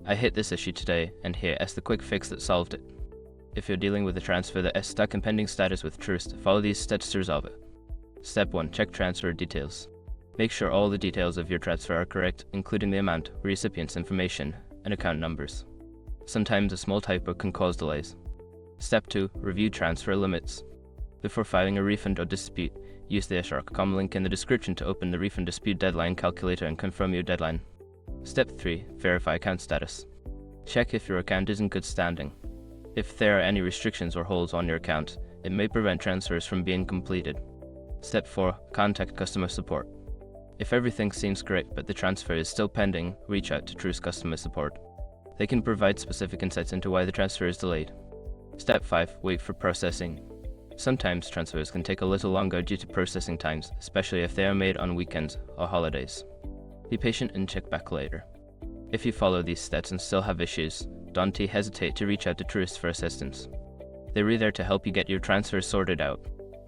I hit this issue today, and here is the quick fix that solved it. If you're dealing with a transfer that is stuck in pending status with Truist, follow these steps to resolve it. Step 1. Check transfer details. Make sure all the details of your transfer are correct, including the amount, recipient's information, and account numbers. Sometimes a small typo can cause delays. Step 2. Review transfer limits. Before filing a refund or dispute, use the SR.com link in the description to open the refund dispute deadline calculator and confirm your deadline. Step 3. Verify account status. Check if your account is in good standing. If there are any restrictions or holds on your account, it may prevent transfers from being completed. Step 4. Contact customer support. If everything seems great but the transfer is still pending, reach out to Truist customer support. They can provide specific insights into why the transfer is delayed. Step 5. Wait for processing. Sometimes transfers can take a little longer due to processing times, especially if they are made on weekends or holidays. Be patient and check back later. If you follow these steps and still have issues, don't hesitate to reach out to Truist for assistance. They're there to help you get your transfer sorted out.